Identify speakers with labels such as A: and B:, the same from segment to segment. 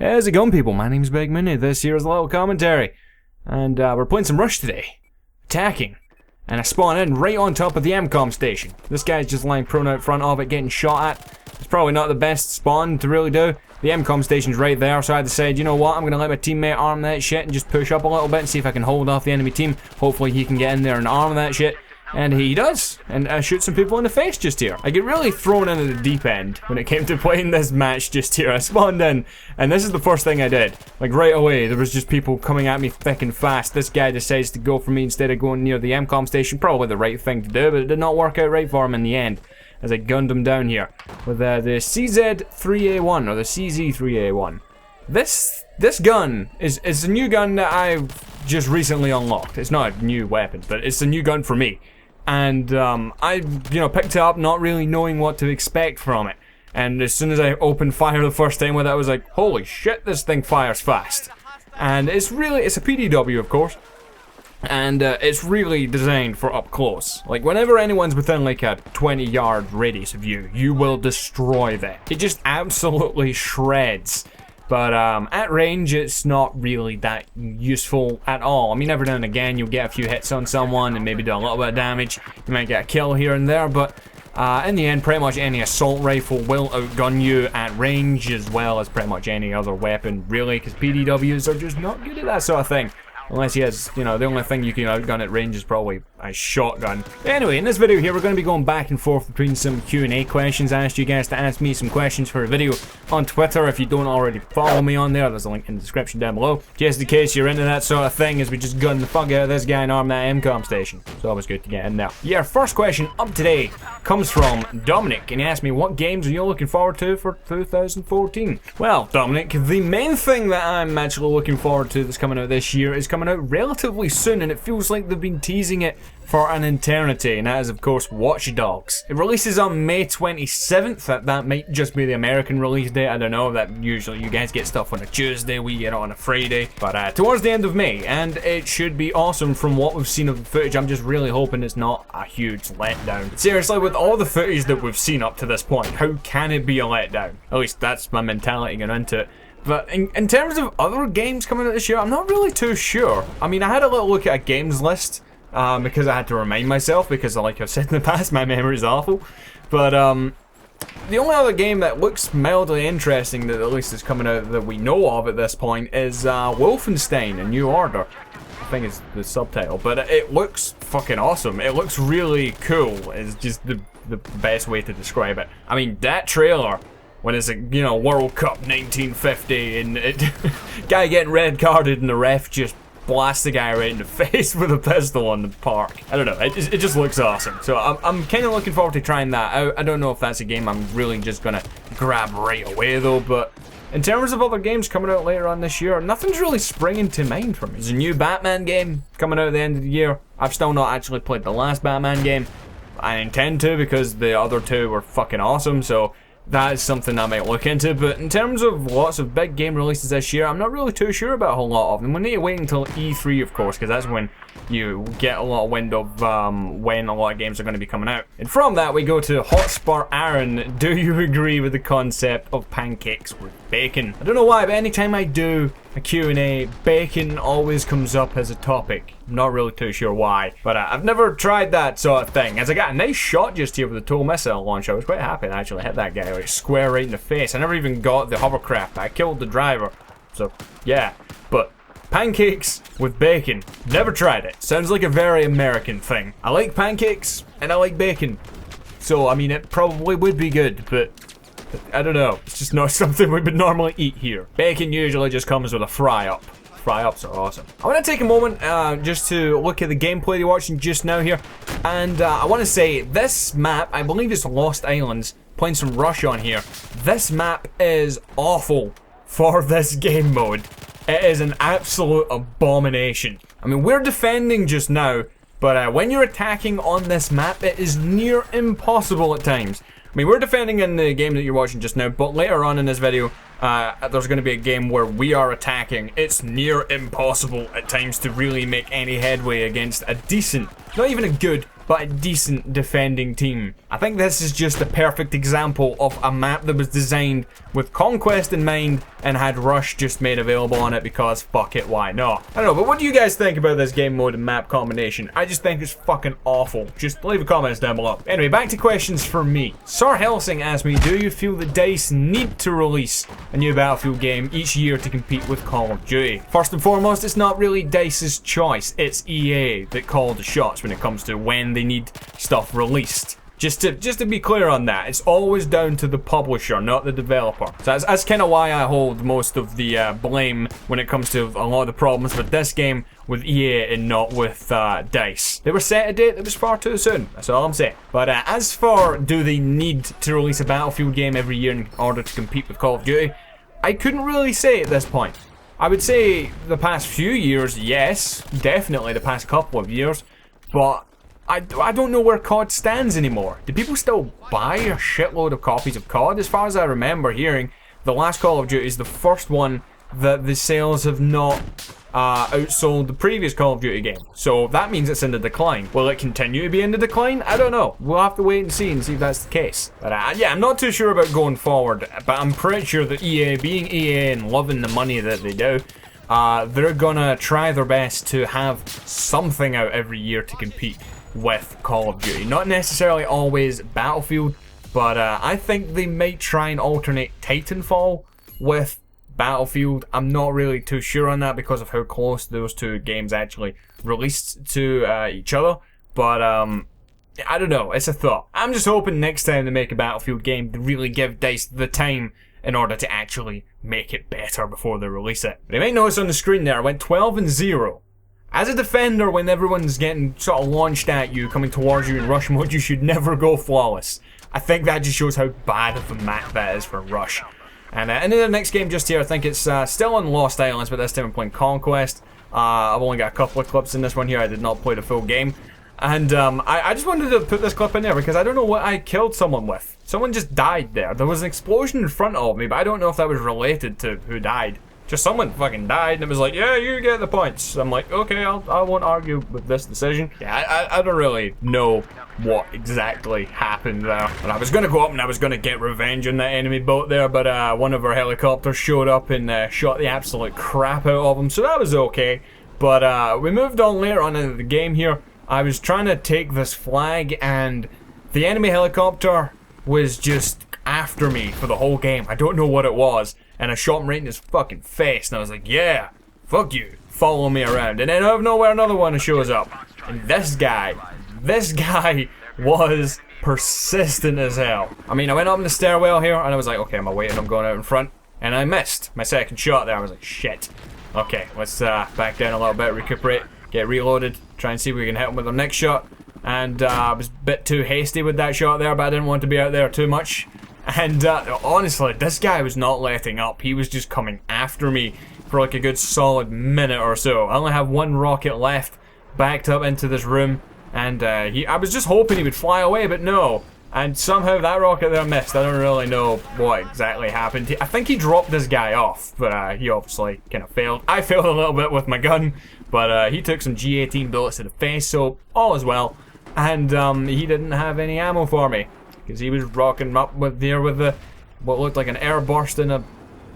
A: How's it going, people? My name's Big Mini. This here is a little commentary. And we're playing some Rush today. Attacking. And I spawn in right on top of the MCOM station. This guy's just lying prone out front of it, getting shot at. It's probably not the best spawn to really do. The MCOM station's right there, so I decided, you know what, I'm gonna let my teammate arm that shit and just push up a little bit and see if I can hold off the enemy team. Hopefully he can get in there and arm that shit. And he does, and I shoot some people in the face just here. I get really thrown into the deep end when it came to playing this match just here. I spawned in, and this is the first thing I did. Like right away, there was just people coming at me thick and fast. This guy decides to go for me instead of going near the MCOM station. Probably the right thing to do, but it did not work out right for him in the end, as I gunned him down here with the CZ3A1, or the CZ3A1. This gun is a new gun that I've just recently unlocked. It's not a new weapon, but it's a new gun for me. And I picked it up not really knowing what to expect from it. And as soon as I opened fire the first time with it, I was like, holy shit, this thing fires fast. And it's a PDW, of course. And it's really designed for up close. Like, whenever anyone's within like a 20-yard radius of you, you will destroy them. It just absolutely shreds. But at range, it's not really that useful at all. I mean, every now and again, you'll get a few hits on someone and maybe do a little bit of damage. You might get a kill here and there, but in the end, pretty much any assault rifle will outgun you at range, as well as pretty much any other weapon, really, because PDWs are just not good at that sort of thing. Unless he has, the only thing you can outgun at range is probably a shotgun. Anyway, in this video here, we're going to be going back and forth between some Q&A questions. I asked you guys to ask me some questions for a video on Twitter. If you don't already follow me on there, there's a link in the description down below. Just in case you're into that sort of thing, as we just gun the fuck out of this guy and arm that MCOM station. It's always good to get in there. Yeah, our first question up today comes from Dominic, and he asked me, what games are you looking forward to for 2014? Well, Dominic, the main thing that I'm actually looking forward to that's coming out this year is coming out relatively soon, and it feels like they've been teasing it for an eternity, and that is of course Watch Dogs. It releases on May 27th, that might just be the American release date, I don't know, that usually you guys get stuff on a Tuesday, we get it on a Friday, but towards the end of May, and it should be awesome from what we've seen of the footage. I'm just really hoping it's not a huge letdown. Seriously, with all the footage that we've seen up to this point, how can it be a letdown? At least that's my mentality going into it. But in terms of other games coming out this year, I'm not really too sure. I mean, I had a little look at a games list, because I had to remind myself, because like I've said in the past, my memory is awful. But the only other game that looks mildly interesting that at least is coming out that we know of at this point is Wolfenstein: A New Order. I think it's the subtitle, but it looks fucking awesome. It looks really cool, is just the best way to describe it. I mean, that trailer, when it's a, World Cup 1950 and guy getting red carded and the ref just blasts the guy right in the face with a pistol on the park. I don't know, it just looks awesome. So I'm kind of looking forward to trying that out. I don't know if that's a game I'm really just gonna grab right away though, but in terms of other games coming out later on this year, nothing's really springing to mind for me. There's a new Batman game coming out at the end of the year. I've still not actually played the last Batman game. I intend to, because the other two were fucking awesome, so that is something I might look into. But in terms of lots of big game releases this year, I'm not really too sure about a whole lot of them. We need to wait until E3, of course, because that's when you get a lot of wind of when a lot of games are going to be coming out. And from that, we go to Hotspur Aaron. Do you agree with the concept of pancakes with bacon? I don't know why, but anytime I do a Q&A, bacon always comes up as a topic. I'm not really too sure why, but I've never tried that sort of thing. As I got a nice shot just here with the tow missile launcher, I was quite happy to actually hit that guy like square right in the face. I never even got the hovercraft. I killed the driver, so yeah. But pancakes with bacon, never tried it. Sounds like a very American thing. I like pancakes and I like bacon, so I mean it probably would be good, but I don't know. It's just not something we would normally eat here. Bacon usually just comes with a fry-up. Fry-ups are awesome. I want to take a moment just to look at the gameplay you're watching just now here. And I want to say, this map, I believe it's Lost Islands, playing some Rush on here. This map is awful for this game mode. It is an absolute abomination. I mean, we're defending just now, but when you're attacking on this map, it is near impossible at times. I mean, we're defending in the game that you're watching just now, but later on in this video, there's going to be a game where we are attacking. It's near impossible at times to really make any headway against a decent, not even a good, but a decent defending team. I think this is just a perfect example of a map that was designed with Conquest in mind and had Rush just made available on it because fuck it, why not? I don't know, but what do you guys think about this game mode and map combination? I just think it's fucking awful. Just leave a comment down below. Anyway, back to questions for me. Sir Helsing asked me, do you feel that DICE need to release a new Battlefield game each year to compete with Call of Duty? First and foremost, it's not really DICE's choice. It's EA that call the shots when it comes to when they need stuff released. Just to be clear on that, it's always down to the publisher, not the developer. So that's kind of why I hold most of the blame when it comes to a lot of the problems with this game with EA and not with DICE. They were set a date that was far too soon, that's all I'm saying. But as for do they need to release a Battlefield game every year in order to compete with Call of Duty, I couldn't really say at this point. I would say the past few years, yes, definitely the past couple of years, but I don't know where COD stands anymore. Do people still buy a shitload of copies of COD? As far as I remember hearing, the last Call of Duty is the first one that the sales have not outsold the previous Call of Duty game. So that means it's in the decline. Will it continue to be in the decline? I don't know. We'll have to wait and see if that's the case. But yeah, I'm not too sure about going forward, but I'm pretty sure that EA, being EA and loving the money that they do, they're gonna try their best to have something out every year to compete with Call of Duty. Not necessarily always Battlefield, but I think they might try and alternate Titanfall with Battlefield. I'm not really too sure on that because of how close those two games actually released to each other, but I don't know, it's a thought. I'm just hoping next time they make a Battlefield game they really give DICE the time in order to actually make it better before they release it. But you might notice on the screen there I went 12-0. As a defender, when everyone's getting sort of launched at you, coming towards you in rush mode, you should never go flawless. I think that just shows how bad of a map that is for rush. And into the next game just here, I think it's still on Lost Islands, but this time I'm playing Conquest. I've only got a couple of clips in this one here, I did not play the full game. And I just wanted to put this clip in there because I don't know what I killed someone with. Someone just died there. There was an explosion in front of me, but I don't know if that was related to who died. Just someone fucking died and it was like, yeah, you get the points. I'm like, okay, I won't argue with this decision. Yeah, I don't really know what exactly happened there. And I was gonna go up and I was gonna get revenge on that enemy boat there, but one of our helicopters showed up and shot the absolute crap out of him, so that was okay. But we moved on later on into the game here. I was trying to take this flag and the enemy helicopter was just after me for the whole game. I don't know what it was. And I shot him right in his fucking face, and I was like, yeah, fuck you, follow me around. And then out of nowhere, another one shows up. And this guy was persistent as hell. I mean, I went up in the stairwell here, and I was like, okay, I'm waiting, I'm going out in front. And I missed my second shot there. I was like, shit. Okay, let's back down a little bit, recuperate, get reloaded, try and see if we can hit him with our next shot. And I was a bit too hasty with that shot there, but I didn't want to be out there too much. And honestly, this guy was not letting up. He was just coming after me for like a good solid minute or so. I only have one rocket left, backed up into this room, and I was just hoping he would fly away, but no. And somehow that rocket there missed. I don't really know what exactly happened. I think he dropped this guy off, but he obviously kind of failed. I failed a little bit with my gun, but he took some G18 bullets to the face, so all is well. And he didn't have any ammo for me, because he was rocking up with the what looked like an airburst and a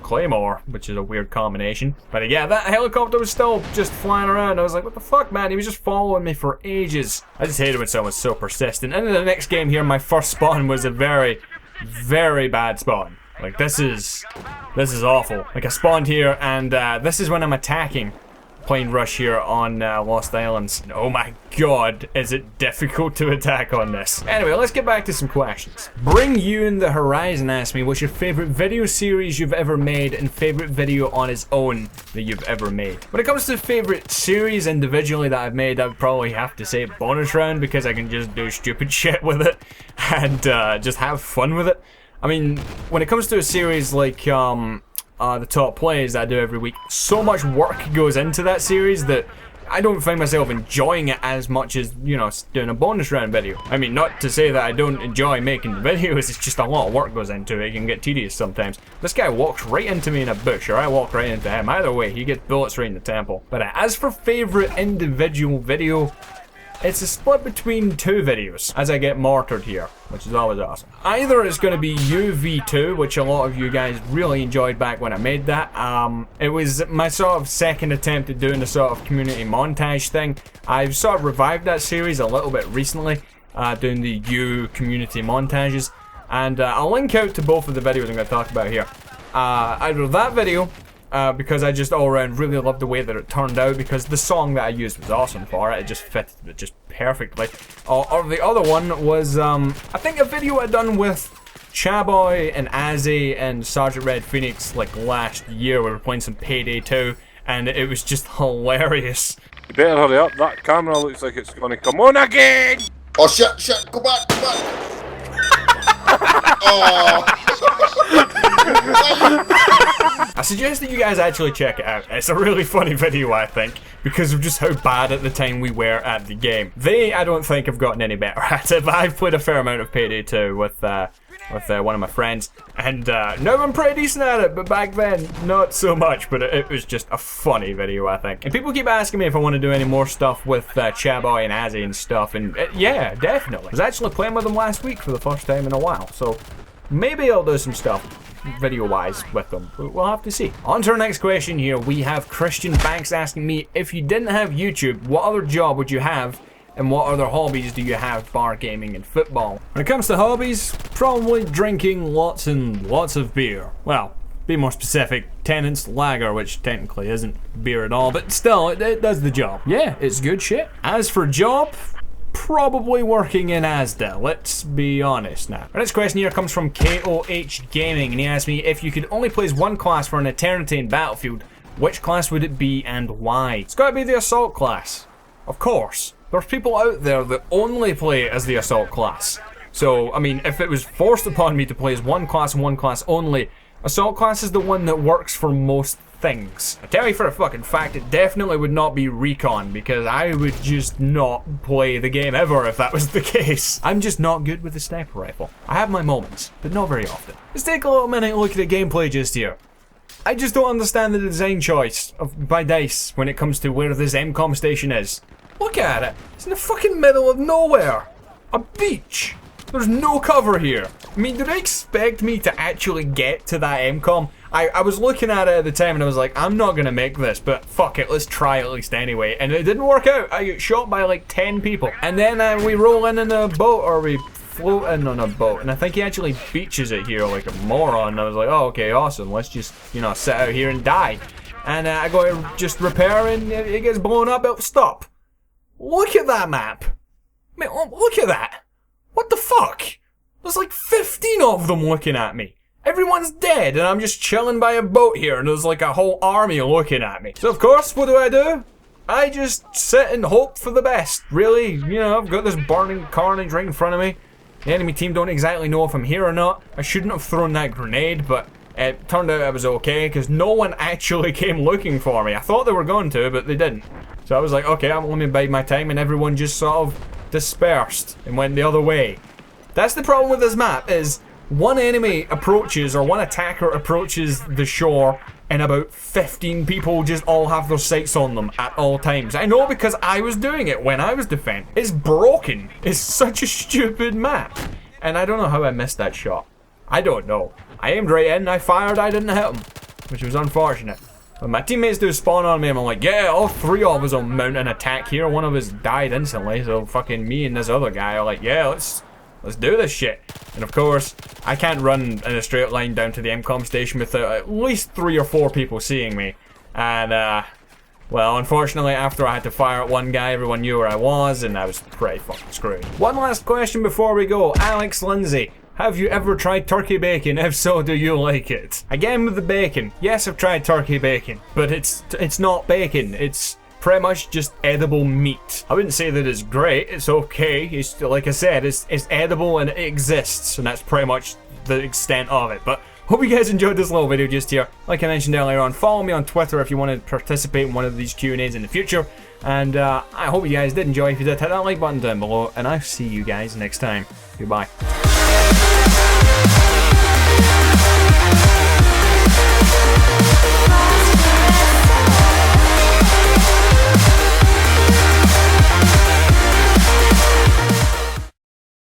A: claymore, which is a weird combination. But yeah, that helicopter was still just flying around. I was like, what the fuck, man? He was just following me for ages. I just hated when someone's so persistent. And in the next game here, my first spawn was a very, very bad spawn. Like, this is awful. Like, I spawned here, and this is when I'm attacking. Playing Rush here on Lost Islands. And oh my god, is it difficult to attack on this. Anyway, let's get back to some questions. Bring You in the Horizon asked me, what's your favorite video series you've ever made and favorite video on its own that you've ever made? When it comes to favorite series individually that I've made, I would probably have to say Bonus Round, because I can just do stupid shit with it and just have fun with it. I mean, when it comes to a series like the top plays that I do every week, so much work goes into that series that I don't find myself enjoying it as much as, you know, doing a bonus round video. I mean, not to say that I don't enjoy making the videos, it's just a lot of work goes into it. It can get tedious sometimes. This guy walks right into me in a bush, or I walk right into him. Either way, he gets bullets right in the temple. But as for favorite individual video, it's a split between two videos, as I get martyred here, which is always awesome. Either it's going to be UV2, which a lot of you guys really enjoyed back when I made that. It was my sort of second attempt at doing the sort of community montage thing. I've sort of revived that series a little bit recently, doing the U community montages. And I'll link out to both of the videos I'm going to talk about here. Either that video, because I just all around really loved the way that it turned out, because the song that I used was awesome for it. It just fit it just perfectly. Or the other one was, I think a video I'd done with Chaboy and Azzy and Sergeant Red Phoenix like last year. We were playing some Payday 2, and it was just hilarious.
B: You better hurry up, that camera looks like it's gonna come on again!
C: Oh shit, go back! Oh.
A: I suggest that you guys actually check it out. It's a really funny video, I think, because of just how bad at the time we were at the game. They, I don't think, have gotten any better at it, but I've played a fair amount of Payday 2 with one of my friends, and now I'm pretty decent at it, but back then, not so much, but it was just a funny video, I think. And people keep asking me if I want to do any more stuff with Chaboy and Azzy and stuff, and yeah, definitely. I was actually playing with them last week for the first time in a while, so maybe I'll do some stuff video-wise with them. We'll have to see. On to our next question here. We have Christian Banks asking me, if you didn't have YouTube, what other job would you have? And what other hobbies do you have, bar gaming and football? When it comes to hobbies, probably drinking lots and lots of beer. Well, be more specific, Tennant's Lager, which technically isn't beer at all, but still, it does the job. Yeah, it's good shit. As for job, probably working in Asda, let's be honest now. Our next question here comes from KOH Gaming, and he asked me, if you could only play as one class for an eternity in Battlefield, which class would it be and why? It's gotta be the Assault class. Of course. There's people out there that only play as the Assault class. So, I mean, if it was forced upon me to play as one class and one class only, Assault class is the one that works for most things. I tell you for a fucking fact, it definitely would not be Recon, because I would just not play the game ever if that was the case. I'm just not good with the sniper rifle. I have my moments, but not very often. Let's take a little minute and look at the gameplay just here. I just don't understand the design choice by DICE when it comes to where this MCOM station is. Look at it. It's in the fucking middle of nowhere. A beach. There's no cover here. I mean, do they expect me to actually get to that MCOM? I was looking at it at the time and I was like, I'm not gonna make this, but fuck it, let's try at least anyway. And it didn't work out. I got shot by like 10 people. And then we roll in a boat, or we float in on a boat. And I think he actually beaches it here like a moron. And I was like, oh, okay, awesome. Let's just, you know, sit out here and die. And I go to just repair and it gets blown up, it'll stop. Look at that map. Man, look at that. What the fuck? There's like 15 of them looking at me. Everyone's dead and I'm just chilling by a boat here and there's like a whole army looking at me. So of course, what do? I just sit and hope for the best. Really, you know, I've got this burning carnage right in front of me. The enemy team don't exactly know if I'm here or not. I shouldn't have thrown that grenade, but it turned out I was okay because no one actually came looking for me. I thought they were going to, but they didn't. So I was like, okay, I'm let me bide my time, and everyone just sort of dispersed and went the other way. That's the problem with this map, is one enemy approaches, or one attacker approaches the shore, and about 15 people just all have their sights on them at all times. I know because I was doing it when I was defending. It's broken. It's such a stupid map. And I don't know how I missed that shot. I don't know. I aimed right in, I fired, I didn't hit him, which was unfortunate. But my teammates do spawn on me and I'm like, yeah, all three of us will mount an attack here. One of us died instantly, so fucking me and this other guy are like, yeah, let's do this shit. And of course, I can't run in a straight line down to the MCOM station without at least 3 or 4 people seeing me. And, well, unfortunately, after I had to fire at one guy, everyone knew where I was, and I was pretty fucking screwed. One last question before we go. Alex Lindsay. Have you ever tried turkey bacon? If so, do you like it? Again with the bacon. Yes, I've tried turkey bacon, but it's not bacon. It's pretty much just edible meat. I wouldn't say that it's great. It's okay. It's, like I said, it's edible and it exists, and that's pretty much the extent of it. But hope you guys enjoyed this little video just here. Like I mentioned earlier on, follow me on Twitter if you want to participate in one of these Q&As in the future. And I hope you guys did enjoy. If you did, hit that like button down below, and I'll see you guys next time. Goodbye.
D: Bye.